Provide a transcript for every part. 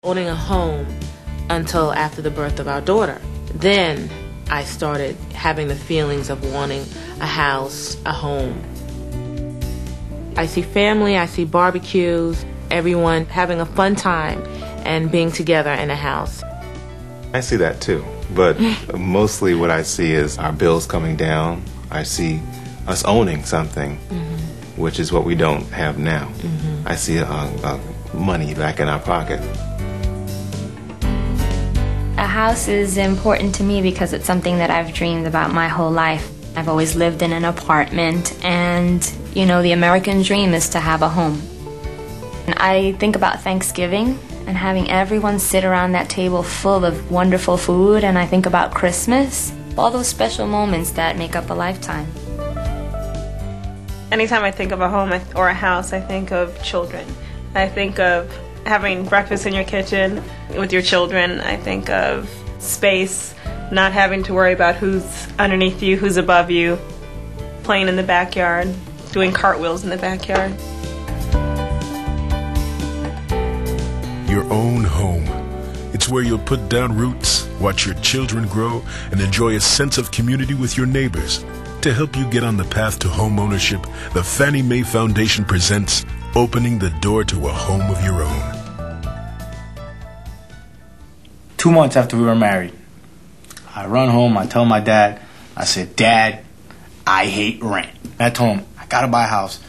owning a home until after the birth of our daughter. Then I started having the feelings of wanting a house, a home. I see family, I see barbecues, everyone having a fun time and being together in a house. I see that too, but mostly what I see is our bills coming down. I see us owning something, which is what we don't have now. I see money back in our pocket. A house is important to me because it's something that I've dreamed about my whole life. I've always lived in an apartment, and you know, the American dream is to have a home. And I think about Thanksgiving and having everyone sit around that table full of wonderful food, and I think about Christmas, all those special moments that make up a lifetime. Anytime I think of a home or a house, I think of children. I think of having breakfast in your kitchen with your children. I think of space, not having to worry about who's underneath you, who's above you, playing in the backyard, doing cartwheels in the backyard. Your own home. It's where you'll put down roots, watch your children grow, and enjoy a sense of community with your neighbors. To help you get on the path to home ownership, the Fannie Mae Foundation presents Opening the Door to a Home of Your Own. 2 months after we were married, I run home, I tell my dad, I said, "Dad, I hate rent." I told him, I gotta buy a house.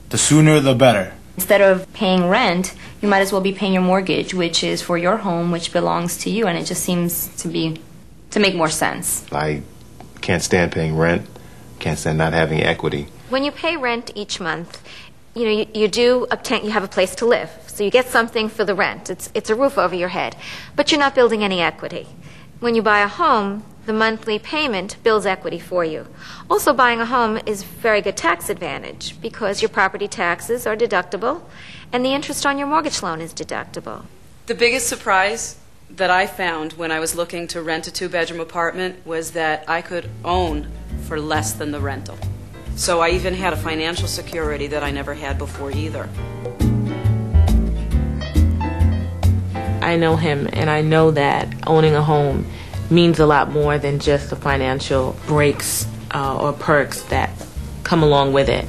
The sooner the better. Instead of paying rent, you might as well be paying your mortgage, which is for your home, which belongs to you, and it just seems to make more sense. I can't stand paying rent, can't stand not having equity. When you pay rent each month, you know, you have a place to live, so you get something for the rent. It's a roof over your head, but you're not building any equity. When you buy a home, the monthly payment builds equity for you. Also, buying a home is very good tax advantage because your property taxes are deductible and the interest on your mortgage loan is deductible. The biggest surprise that I found when I was looking to rent a 2-bedroom apartment was that I could own for less than the rental. So I even had a financial security that I never had before either. I know him, and I know that owning a home means a lot more than just the financial breaks or perks that come along with it.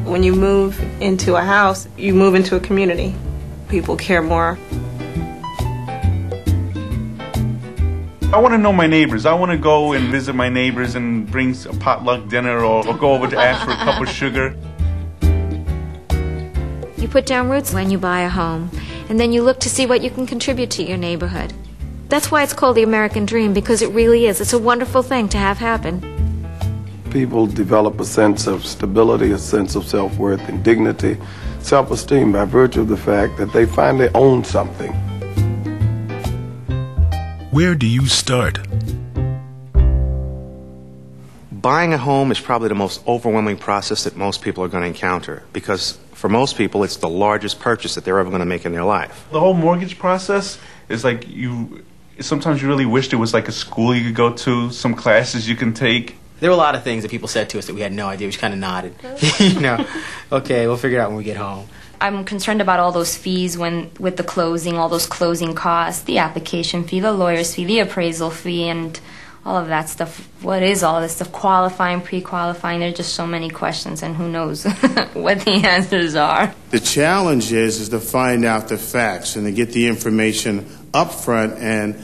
When you move into a house, you move into a community. People care more. I want to know my neighbors. I want to go and visit my neighbors and bring a potluck dinner or go over to ask for a cup of sugar. You put down roots when you buy a home, and then you look to see what you can contribute to your neighborhood. That's why it's called the American Dream, because it really is. It's a wonderful thing to have happen. People develop a sense of stability, a sense of self-worth and dignity, self-esteem by virtue of the fact that they finally own something. Where do you start? Buying a home is probably the most overwhelming process that most people are going to encounter because for most people it's the largest purchase that they're ever going to make in their life. The whole mortgage process is like sometimes you really wish there was like a school you could go to, some classes you can take. There were a lot of things that people said to us that we had no idea. We just kind of nodded. You know, okay, we'll figure it out when we get home. I'm concerned about all those fees with the closing, all those closing costs, the application fee, the lawyer's fee, the appraisal fee, and all of that stuff. What is all this stuff? Qualifying, pre-qualifying, there are just so many questions, and who knows what the answers are. The challenge is to find out the facts and to get the information up front and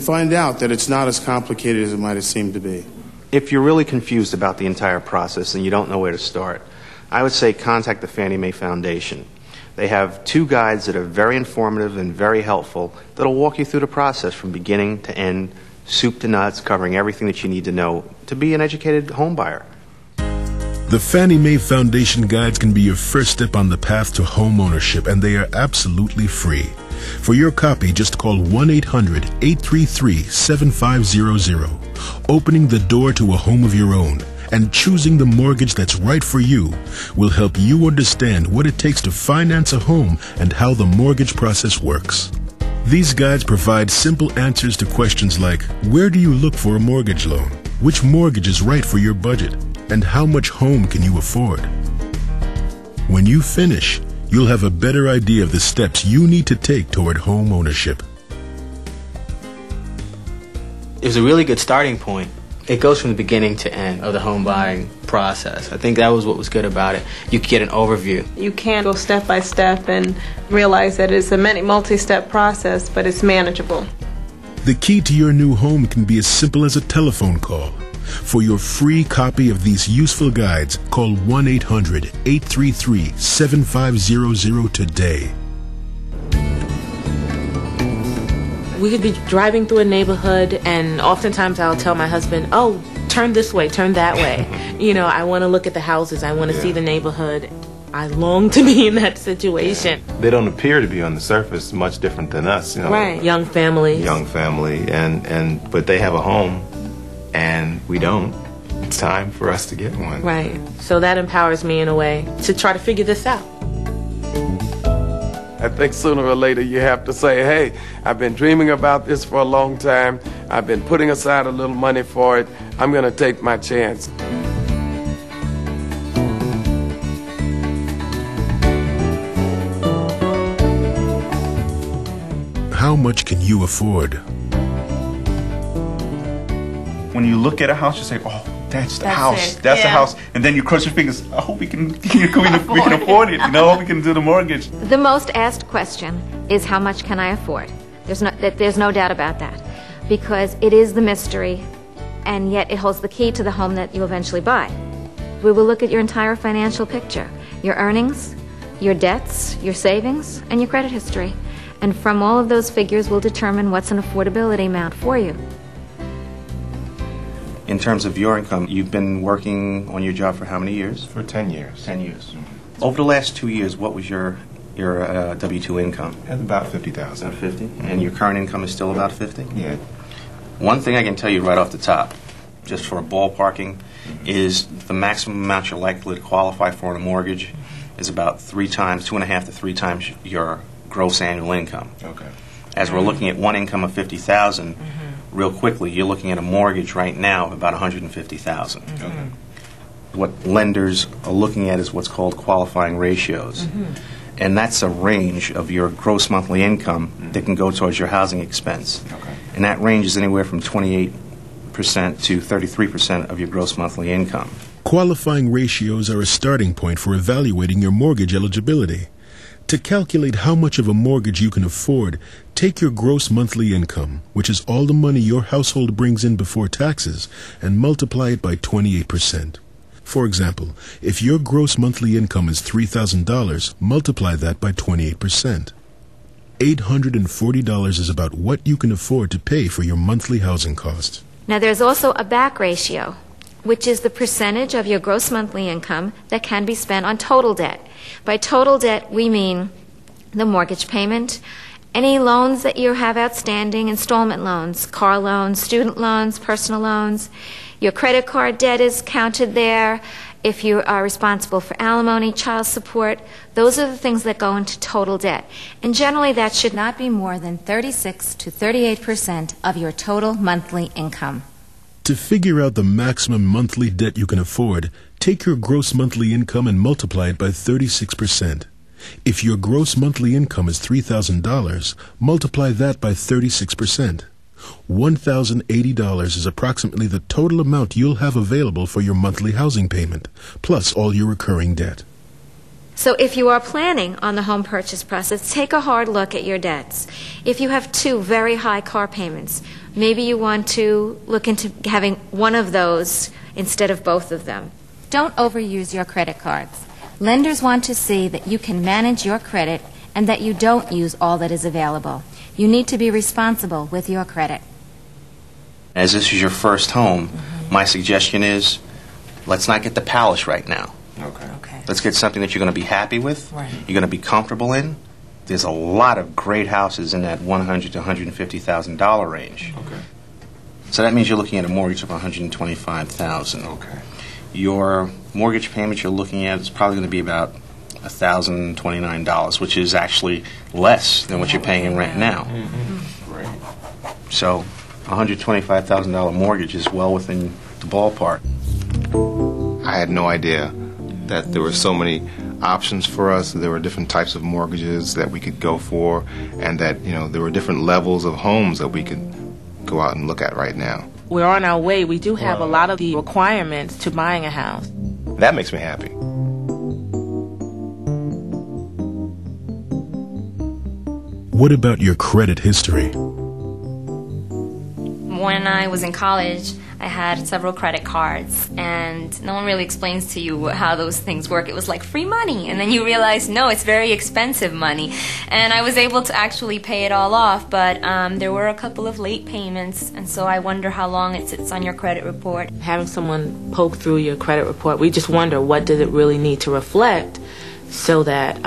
find out that it's not as complicated as it might have seemed to be. If you're really confused about the entire process and you don't know where to start, I would say contact the Fannie Mae Foundation. They have 2 guides that are very informative and very helpful that will walk you through the process from beginning to end, soup to nuts, covering everything that you need to know to be an educated home buyer. The Fannie Mae Foundation guides can be your first step on the path to home ownership, and they are absolutely free. For your copy, just call 1-800-833-7500. Opening the door to a home of your own and choosing the mortgage that's right for you will help you understand what it takes to finance a home and how the mortgage process works. These guides provide simple answers to questions like, where do you look for a mortgage loan? Which mortgage is right for your budget? And how much home can you afford? When you finish, you'll have a better idea of the steps you need to take toward home ownership. It was a really good starting point. It goes from the beginning to end of the home buying process. I think that was what was good about it. You could get an overview. You can go step by step and realize that it's a multi-step process, but it's manageable. The key to your new home can be as simple as a telephone call. For your free copy of these useful guides, call 1-800-833-7500 today. We could be driving through a neighborhood, and oftentimes I'll tell my husband, oh, turn this way, turn that way. I want to look at the houses. I want to see the neighborhood. I long to be in that situation. They don't appear to be on the surface much different than us. Right. Young families. Young family, but they have a home, and we don't. It's time for us to get one. Right. So that empowers me in a way to try to figure this out. I think sooner or later you have to say, hey, I've been dreaming about this for a long time. I've been putting aside a little money for it. I'm going to take my chance. How much can you afford? When you look at a house, you say, oh, that's the house. it. That's the Yeah. house. And then you cross your fingers. I hope we can afford it. I hope we can do the mortgage. The most asked question is, how much can I afford? There's no doubt about that, because it is the mystery, and yet it holds the key to the home that you eventually buy. We will look at your entire financial picture, your earnings, your debts, your savings, and your credit history. And from all of those figures, we'll determine what's an affordability amount for you. In terms of your income, you've been working on your job for how many years? For 10 years. 10 years. Over the last 2 years, what was your W-2 income? That's about $50,000. About 50? And your current income is still about 50? Yeah. One thing I can tell you right off the top, just for a ballparking, is the maximum amount you're likely to qualify for on a mortgage is about 2.5 to 3 times your gross annual income. Okay. As we're looking at one income of $50,000, real quickly, you're looking at a mortgage right now of about $150,000. Okay. What lenders are looking at is what's called qualifying ratios. And that's a range of your gross monthly income that can go towards your housing expense. Okay. And that range is anywhere from 28% to 33% of your gross monthly income. Qualifying ratios are a starting point for evaluating your mortgage eligibility. To calculate how much of a mortgage you can afford, take your gross monthly income, which is all the money your household brings in before taxes, and multiply it by 28%. For example, if your gross monthly income is $3,000, multiply that by 28%. $840 is about what you can afford to pay for your monthly housing costs. Now, there's also a back ratio, which is the percentage of your gross monthly income that can be spent on total debt. By total debt, we mean the mortgage payment, any loans that you have outstanding, installment loans, car loans, student loans, personal loans. Your credit card debt is counted there. If you are responsible for alimony, child support, those are the things that go into total debt. And generally, that should not be more than 36 to 38% of your total monthly income. To figure out the maximum monthly debt you can afford, take your gross monthly income and multiply it by 36%. If your gross monthly income is $3,000, multiply that by 36%. $1,080 is approximately the total amount you'll have available for your monthly housing payment, plus all your recurring debt. So if you are planning on the home purchase process, take a hard look at your debts. If you have 2 very high car payments, maybe you want to look into having one of those instead of both of them. Don't overuse your credit cards. Lenders want to see that you can manage your credit and that you don't use all that is available. You need to be responsible with your credit. As this is your first home, my suggestion is, let's not get the palace right now. Okay. Let's get something that you're going to be happy with, Right. you're going to be comfortable in. There's a lot of great houses in that $100,000 to $150,000 range. Okay. So that means you're looking at a mortgage of $125,000. Okay. Your mortgage payment you're looking at is probably going to be about $1,029, which is actually less than what you're paying in rent now. Right. So a $125,000 mortgage is well within the ballpark. I had no idea that there were so many options for us. There were different types of mortgages that we could go for, and that, you know, there were different levels of homes that we could go out and look at right now. We're on our way. We do have a lot of the requirements to buying a house. That makes me happy. What about your credit history? When I was in college, I had several credit cards, and no one really explains to you how those things work. It was like free money, and then you realize, no, it's very expensive money. And I was able to actually pay it all off, but there were a couple of late payments, and so I wonder how long it sits on your credit report. Having someone poke through your credit report, we just wonder, what does it really need to reflect so that